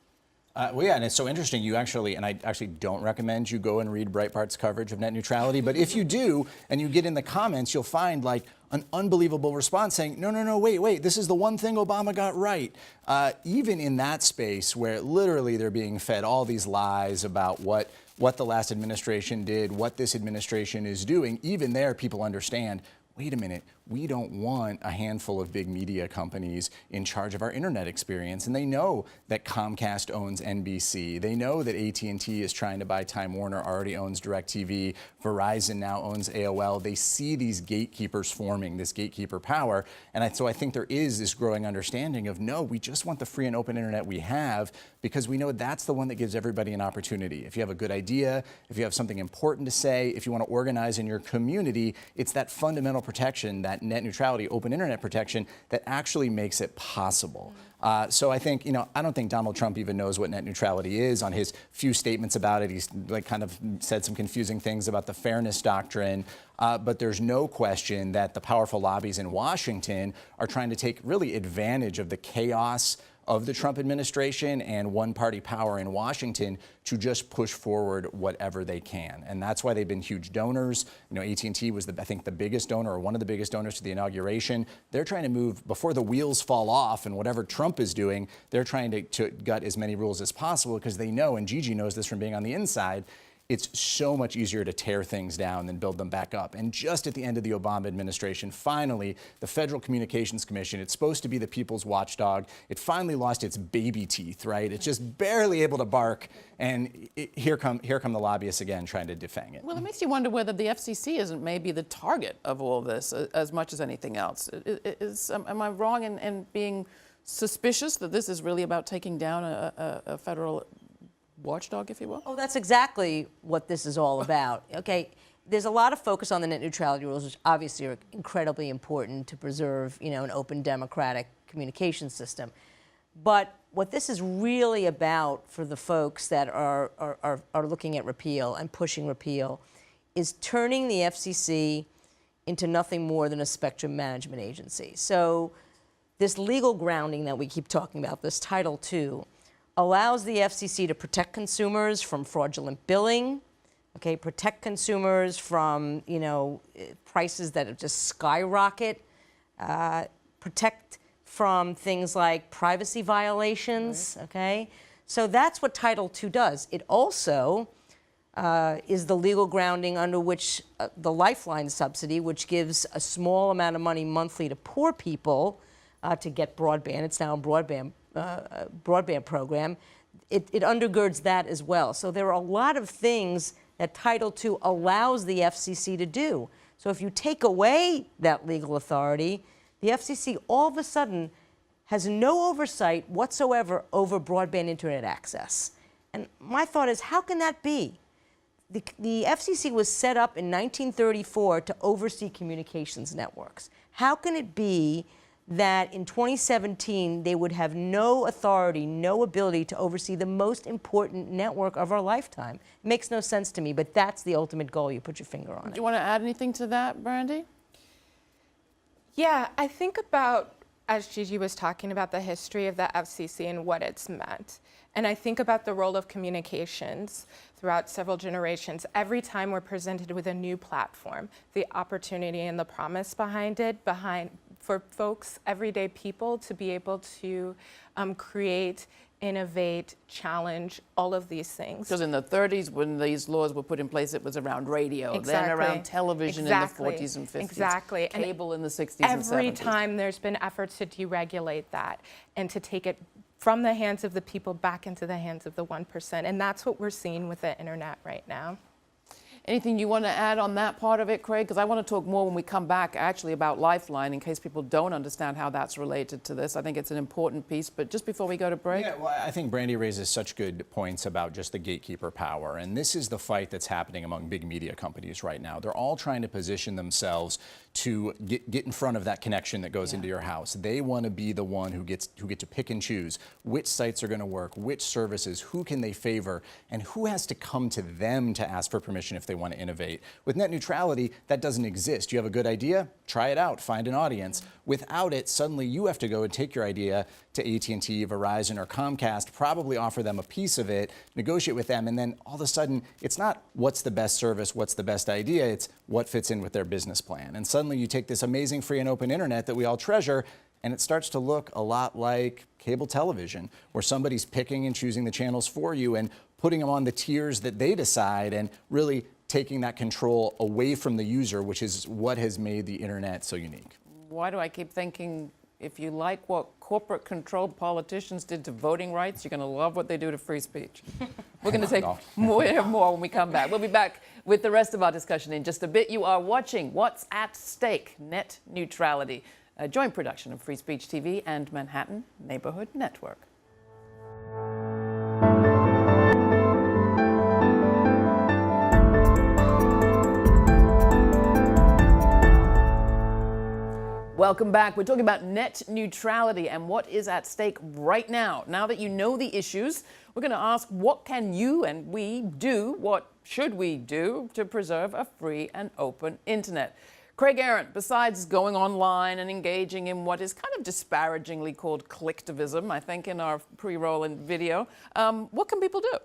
Well, yeah, and it's so interesting. You actually, and I actually don't recommend you go and read Breitbart's coverage of net neutrality, but if you do, and you get in the comments, you'll find like an unbelievable response saying, no, wait, this is the one thing Obama got right. Even in that space where literally they're being fed all these lies about what the last administration did, what this administration is doing, even there people understand, wait a minute, we don't want a handful of big media companies in charge of our internet experience. And they know that Comcast owns NBC. They know that AT&T is trying to buy Time Warner, already owns DirecTV. Verizon now owns AOL. They see these gatekeepers forming, this gatekeeper power. And so I think there is this growing understanding of, no, we just want the free and open internet we have because we know that's the one that gives everybody an opportunity. If you have a good idea, if you have something important to say, if you want to organize in your community, it's that fundamental protection, that net neutrality, open internet protection, that actually makes it possible. So I think, I don't think Donald Trump even knows what net neutrality is. On his few statements about it, he's kind of said some confusing things about the fairness doctrine. But there's no question that the powerful lobbies in Washington are trying to take really advantage of the chaos of the Trump administration and one-party power in Washington to just push forward whatever they can. And that's why they've been huge donors. AT&T was, I think, the biggest donor or one of the biggest donors to the inauguration. They're trying to move, before the wheels fall off and whatever Trump is doing, they're trying to gut as many rules as possible because they know, and Gigi knows this from being on the inside, it's so much easier to tear things down than build them back up. And just at the end of the Obama administration, finally, the Federal Communications Commission, it's supposed to be the people's watchdog, it finally lost its baby teeth, right? It's just barely able to bark, and here come the lobbyists again trying to defang it. Well, it makes you wonder whether the FCC isn't maybe the target of all this as much as anything else. Am I wrong in being suspicious that this is really about taking down a federal watchdog, if you will? Oh, that's exactly what this is all about. Okay, there's a lot of focus on the net neutrality rules, which obviously are incredibly important to preserve, an open democratic communication system. But what this is really about for the folks that are looking at repeal and pushing repeal is turning the FCC into nothing more than a spectrum management agency. So this legal grounding that we keep talking about, this Title II, allows the FCC to protect consumers from fraudulent billing, protect consumers from, prices that just skyrocket, protect from things like privacy violations, okay? So that's what Title II does. It also is the legal grounding under which the Lifeline subsidy, which gives a small amount of money monthly to poor people to get broadband. It's now a broadband program. It undergirds that as well. So there are a lot of things that Title II allows the FCC to do. So if you take away that legal authority, the FCC all of a sudden has no oversight whatsoever over broadband internet access. And my thought is, how can that be? The FCC was set up in 1934 to oversee communications networks. How can it be that in 2017 they would have no authority, no ability to oversee the most important network of our lifetime? It makes no sense to me, but that's the ultimate goal. You put your finger on it. Do you want to add anything to that, Brandi? Yeah, I think about, as Gigi was talking about, the history of the FCC and what it's meant. And I think about the role of communications throughout several generations. Every time we're presented with a new platform, the opportunity and the promise behind it, for folks, everyday people, to be able to create, innovate, challenge, all of these things. Because in the 30s, when these laws were put in place, it was around radio, then around television in the 40s and 50s. Exactly. Cable in the 60s and 70s. Every time there's been efforts to deregulate that and to take it from the hands of the people back into the hands of the 1%. And that's what we're seeing with the internet right now. Anything you want to add on that part of it, Craig? Because I want to talk more when we come back actually about Lifeline in case people don't understand how that's related to this. I think it's an important piece, but just before we go to break. Yeah, well, I think Brandi raises such good points about just the gatekeeper power. And this is the fight that's happening among big media companies right now. They're all trying to position themselves to get in front of that connection that goes into your house. They want to be the one who get to pick and choose which sites are going to work, which services, who can they favor, and who has to come to them to ask for permission if they want to innovate. With net neutrality, that doesn't exist. You have a good idea, try it out, find an audience. Without it, suddenly you have to go and take your idea to AT&T, Verizon, or Comcast, probably offer them a piece of it, negotiate with them, and then all of a sudden, it's not what's the best service, what's the best idea, it's what fits in with their business plan. And suddenly you take this amazing free and open internet that we all treasure, and it starts to look a lot like cable television, where somebody's picking and choosing the channels for you and putting them on the tiers that they decide, and really taking that control away from the user, which is what has made the internet so unique. Why do I keep thinking, if you like what corporate-controlled politicians did to voting rights, you're going to love what they do to free speech? We're going to take more when we come back. We'll be back with the rest of our discussion in just a bit. You are watching What's at Stake, Net Neutrality, a joint production of Free Speech TV and Manhattan Neighborhood Network. Welcome back. We're talking about net neutrality and what is at stake right now. Now that you know the issues, we're going to ask, what can you and we do, what should we do to preserve a free and open internet? Craig Arendt, besides going online and engaging in what is kind of disparagingly called clicktivism, I think in our pre-roll and video, what can people do?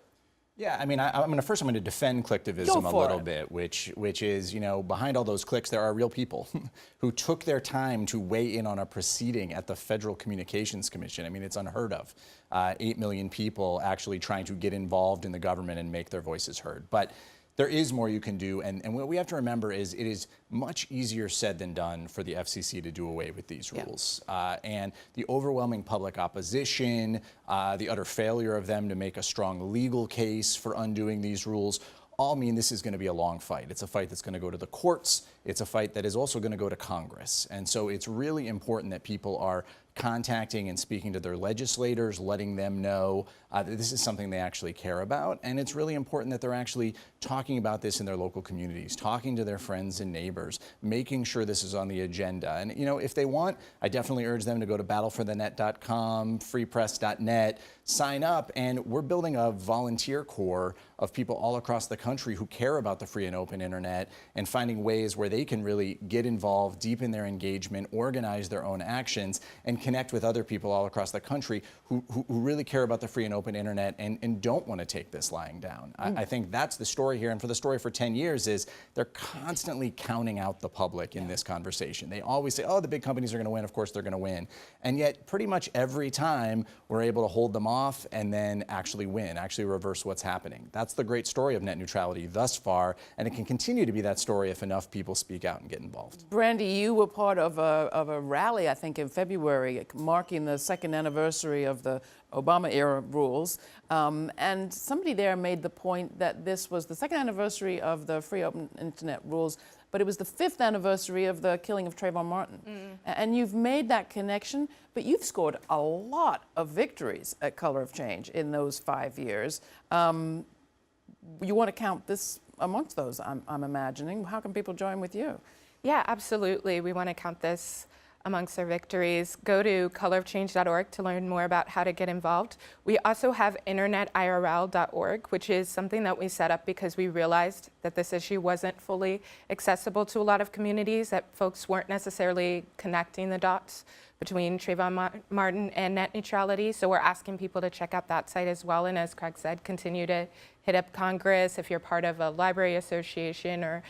Yeah, I mean, I'm going to defend clicktivism a little bit, which is, you know, behind all those clicks, there are real people who took their time to weigh in on a proceeding at the Federal Communications Commission. I mean, it's unheard of. 8 million people actually trying to get involved in the government and make their voices heard. But there is more you can do, and what we have to remember is it is much easier said than done for the FCC to do away with these rules. And the overwhelming public opposition, the utter failure of them to make a strong legal case for undoing these rules, all mean this is going to be a long fight. It's a fight that's going to go to the courts. It's a fight that is also going to go to Congress. And so it's really important that people are contacting and speaking to their legislators, letting them know that this is something they actually care about. And it's really important that they're actually talking about this in their local communities, talking to their friends and neighbors, making sure this is on the agenda. And, you know, if they want, I definitely urge them to go to battleforthenet.com, freepress.net, sign up, and we're building a volunteer corps of people all across the country who care about the free and open internet and finding ways where they can really get involved, deepen their engagement, organize their own actions, and connect with other people all across the country who really care about the free and open internet and don't want to take this lying down. I think that's the story here, and for the story for 10 years is they're constantly counting out the public in this conversation. They always say, oh, the big companies are going to win, of course they're going to win. And yet pretty much every time we're able to hold them off and then actually win, actually reverse what's happening. That's the great story of net neutrality thus far, and it can continue to be that story if enough people speak out and get involved. Brandi, you were part of a rally, I think, in February, marking the second anniversary of the Obama-era rules. And somebody there made the point that this was the second anniversary of the free open internet rules, but it was the 5th anniversary of the killing of Trayvon Martin. And you've made that connection, but you've scored a lot of victories at Color of Change in those 5 years. You want to count this amongst those, I'm imagining. How can people join with you? Yeah, absolutely. We want to count this amongst our victories. Go to colorofchange.org to learn more about how to get involved. We also have internetirl.org, which is something that we set up because we realized that this issue wasn't fully accessible to a lot of communities, that folks weren't necessarily connecting the dots between Trayvon Martin and net neutrality. So we're asking people to check out that site as well. And as Craig said, continue to hit up Congress. If you're part of a library association or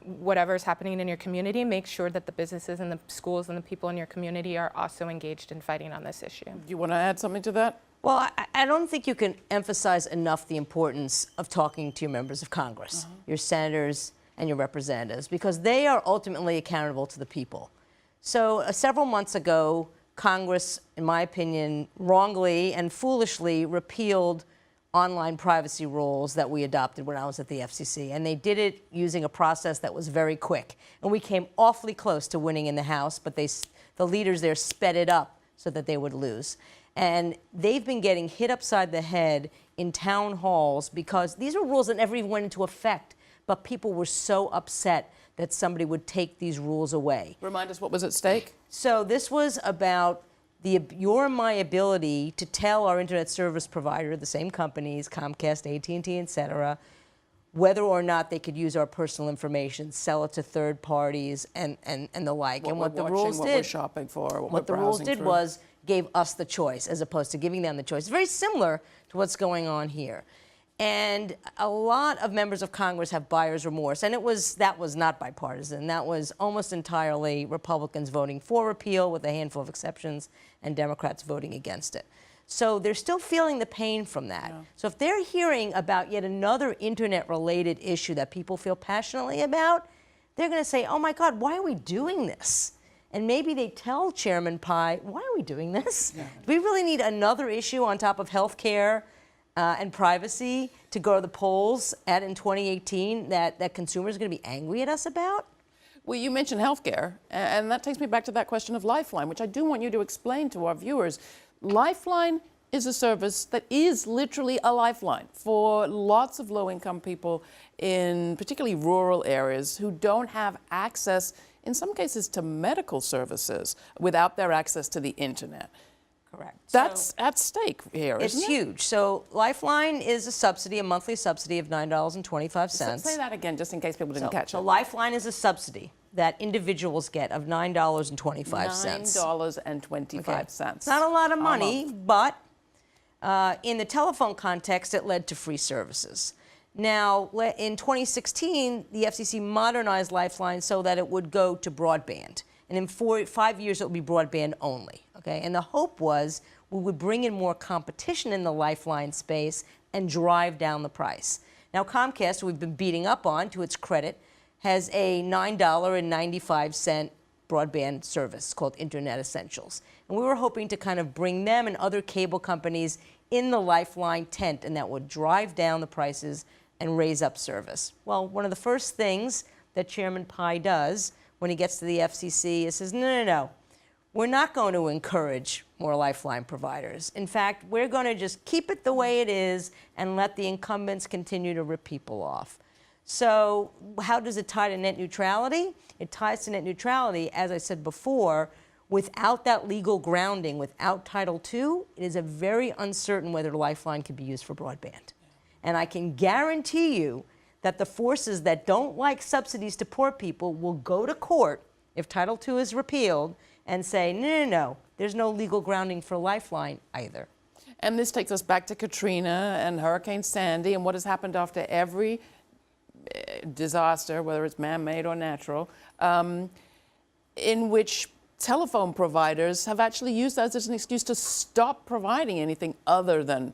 whatever's happening in your community, make sure that the businesses and the schools and the people in your community are also engaged in fighting on this issue. Do you want to add something to that? Well, I don't think you can emphasize enough the importance of talking to your members of Congress, your senators and your representatives, because they are ultimately accountable to the people. So several months ago, Congress, in my opinion, wrongly and foolishly repealed online privacy rules that we adopted when I was at the FCC. And they did it using a process that was very quick. And we came awfully close to winning in the House, but the leaders there sped it up so that they would lose. And they've been getting hit upside the head in town halls because these are rules that never even went into effect, but people were so upset that somebody would take these rules away. Remind us what was at stake? So this was about your and my ability to tell our internet service provider, the same companies, Comcast, AT&T, et cetera, whether or not they could use our personal information, sell it to third parties, and the like. What and what we're the watching, rules what did, we're shopping for, what the rules did through. was gave us the choice as opposed to giving them the choice. Very similar to what's going on here. And a lot of members of Congress have buyer's remorse, and that was not bipartisan. That was almost entirely Republicans voting for repeal with a handful of exceptions, and Democrats voting against it. So they're still feeling the pain from that. Yeah. So if they're hearing about yet another internet-related issue that people feel passionately about, they're going to say, oh my God, why are we doing this? And maybe they tell Chairman Pai, why are we doing this? Yeah. Do we really need another issue on top of health care and privacy to go to the polls in 2018 that consumers are going to be angry at us about? Well, you mentioned healthcare, and that takes me back to that question of Lifeline, which I do want you to explain to our viewers. Lifeline is a service that is literally a lifeline for lots of low-income people in particularly rural areas who don't have access, in some cases, to medical services without their access to the internet. Correct. That's at stake here, isn't it? It's huge. So Lifeline is a subsidy, a monthly subsidy of $9.25. Say that again, just in case people didn't catch it. So Lifeline is a subsidy that individuals get of $9.25. $9.25. Okay. It's not a lot of money, but in the telephone context, it led to free services. Now, in 2016, the FCC modernized Lifeline so that it would go to broadband. And in 5 years, it would be broadband only. Okay? And the hope was we would bring in more competition in the Lifeline space and drive down the price. Now, Comcast, who we've been beating up on, to its credit, has a $9.95 broadband service called Internet Essentials. And we were hoping to kind of bring them and other cable companies in the Lifeline tent, and that would drive down the prices and raise up service. Well, one of the first things that Chairman Pai does when he gets to the FCC is says, no, we're not going to encourage more Lifeline providers. In fact, we're going to just keep it the way it is and let the incumbents continue to rip people off. So how does it tie to net neutrality? It ties to net neutrality, as I said before, without that legal grounding, without Title II, it is a very uncertain whether Lifeline can be used for broadband. And I can guarantee you that the forces that don't like subsidies to poor people will go to court if Title II is repealed and say, no, there's no legal grounding for Lifeline either. And this takes us back to Katrina and Hurricane Sandy and what has happened after every disaster, whether it's man-made or natural, in which telephone providers have actually used that as an excuse to stop providing anything other than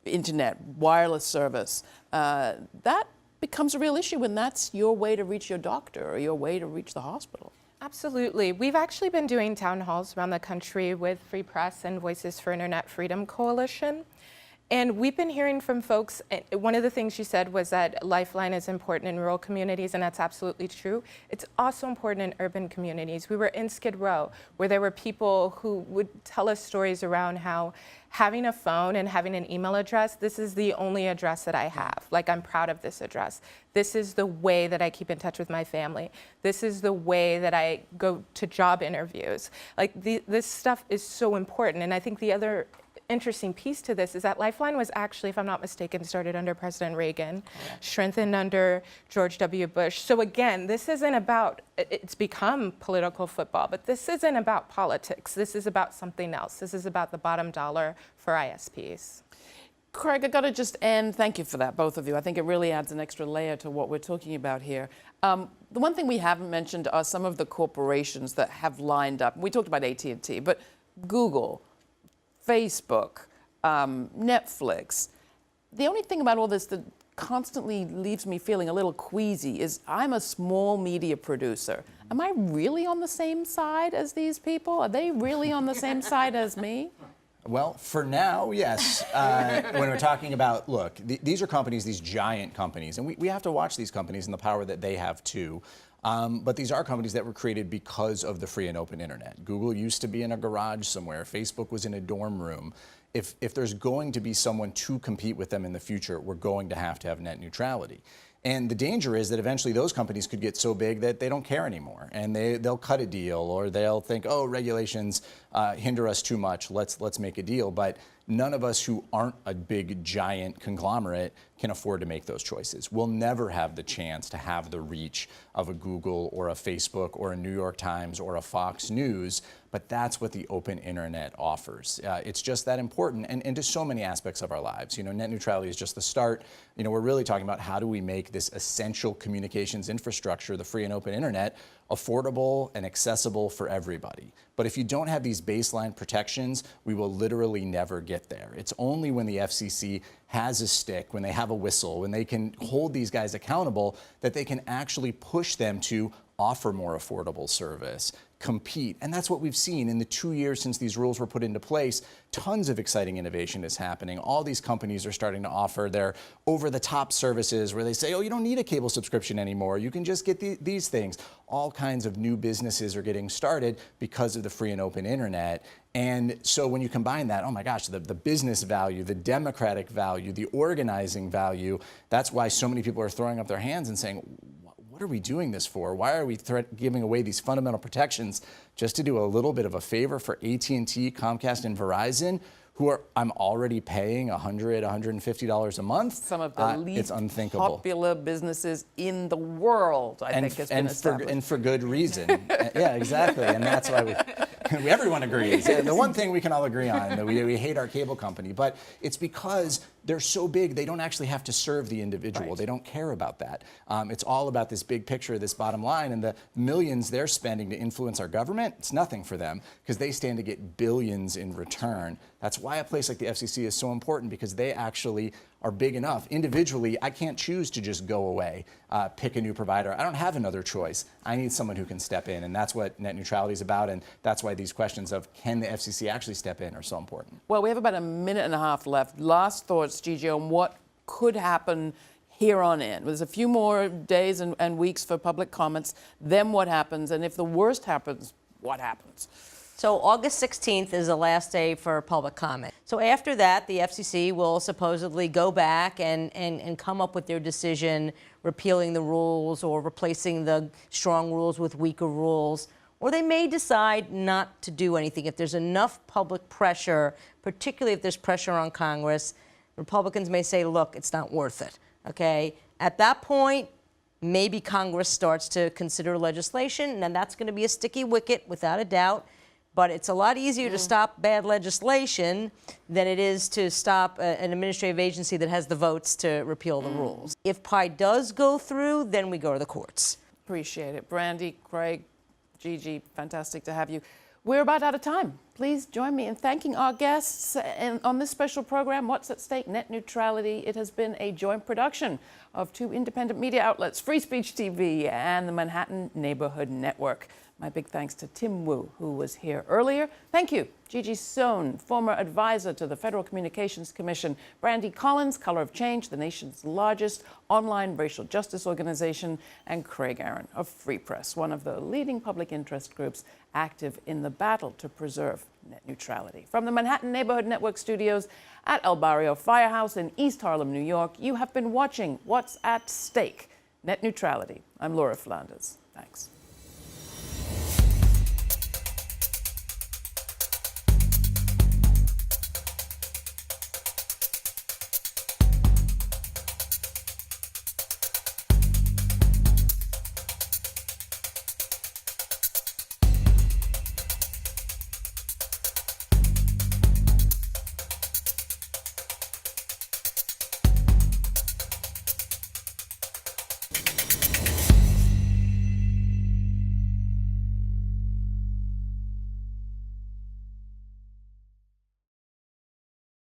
internet, wireless service. That becomes a real issue when that's your way to reach your doctor or your way to reach the hospital. Absolutely. We've actually been doing town halls around the country with Free Press and Voices for Internet Freedom Coalition. And we've been hearing from folks, one of the things you said was that Lifeline is important in rural communities, and that's absolutely true. It's also important in urban communities. We were in Skid Row, where there were people who would tell us stories around how having a phone and having an email address, this is the only address that I have. Like, I'm proud of this address. This is the way that I keep in touch with my family. This is the way that I go to job interviews. Like, this stuff is so important. And I think the other interesting piece to this is that Lifeline was actually, if I'm not mistaken, started under President Reagan, strengthened under George W. Bush. So again, this isn't about, it's become political football, but this isn't about politics. This is about something else. This is about the bottom dollar for ISPs. Craig, I got to just end. Thank you for that, both of you. I think it really adds an extra layer to what we're talking about here. The one thing we haven't mentioned are some of the corporations that have lined up. We talked about AT&T, but Google, Facebook, Netflix. The only thing about all this that constantly leaves me feeling a little queasy is I'm a small media producer. Am I really on the same side as these people? Are they really on the same side as me? Well, for now, yes. When we're talking about, look, these are companies, these giant companies, and we have to watch these companies and the power that they have too. But these are companies that were created because of the free and open internet. Google used to be in a garage somewhere. Facebook was in a dorm room. If there's going to be someone to compete with them in the future, we're going to have net neutrality. And the danger is that eventually those companies could get so big that they don't care anymore, and they'll cut a deal, or they'll think, oh, regulations hinder us too much, let's make a deal. But none of us who aren't a big, giant conglomerate can afford to make those choices. We'll never have the chance to have the reach of a Google or a Facebook or a New York Times or a Fox News, but that's what the open internet offers. It's just that important, and to so many aspects of our lives. You know, net neutrality is just the start. You know, we're really talking about how do we make this essential communications infrastructure, the free and open internet, affordable and accessible for everybody. But if you don't have these baseline protections, we will literally never get there. It's only when the FCC has a stick, when they have a whistle, when they can hold these guys accountable, that they can actually push them to offer more affordable service, compete. And that's what we've seen in the 2 years since these rules were put into place. Tons of exciting innovation is happening. All these companies are starting to offer their over-the-top services where they say, oh, you don't need a cable subscription anymore. You can just get these things. All kinds of new businesses are getting started because of the free and open internet. And so when you combine that, oh my gosh, the business value, the democratic value, the organizing value, that's why so many people are throwing up their hands and saying, what are we doing this for? Why are we giving away these fundamental protections just to do a little bit of a favor for AT&T, Comcast, and Verizon, who I'm already paying $100, $150 a month? Some of the least it's unthinkable. Popular businesses in the world, I think, has been established. And for good reason. Yeah, exactly. And that's why everyone agrees. The one thing we can all agree on, that we hate our cable company, but it's because they're so big, they don't actually have to serve the individual. Right. They don't care about that. It's all about this big picture, this bottom line, and the millions they're spending to influence our government, it's nothing for them, because they stand to get billions in return. That's why a place like the FCC is so important, because they actually are big enough. Individually, I can't choose to just go away, pick a new provider. I don't have another choice. I need someone who can step in, and that's what net neutrality is about, and that's why these questions of can the FCC actually step in are so important. Well, we have about a minute and a half left. Last thoughts, Gigi, on what could happen here on in. There's a few more days and weeks for public comments. Then what happens? And if the worst happens, what happens? So August 16th is the last day for public comment. So after that, the FCC will supposedly go back and come up with their decision, repealing the rules or replacing the strong rules with weaker rules. Or they may decide not to do anything. If there's enough public pressure, particularly if there's pressure on Congress, Republicans may say, look, it's not worth it, okay? At that point, maybe Congress starts to consider legislation, and that's going to be a sticky wicket, without a doubt. But it's a lot easier to stop bad legislation than it is to stop an administrative agency that has the votes to repeal the rules. If PI does go through, then we go to the courts. Appreciate it. Brandi, Craig, Gigi, fantastic to have you. We're about out of time. Please join me in thanking our guests on this special program, What's at Stake? Net Neutrality. It has been a joint production of two independent media outlets, Free Speech TV and the Manhattan Neighborhood Network. My big thanks to Tim Wu, who was here earlier. Thank you, Gigi Sohn, former advisor to the Federal Communications Commission. Brandi Collins, Color of Change, the nation's largest online racial justice organization. And Craig Aaron of Free Press, one of the leading public interest groups active in the battle to preserve net neutrality. From the Manhattan Neighborhood Network studios at El Barrio Firehouse in East Harlem, New York, you have been watching What's at Stake? Net Neutrality. I'm Laura Flanders. Thanks.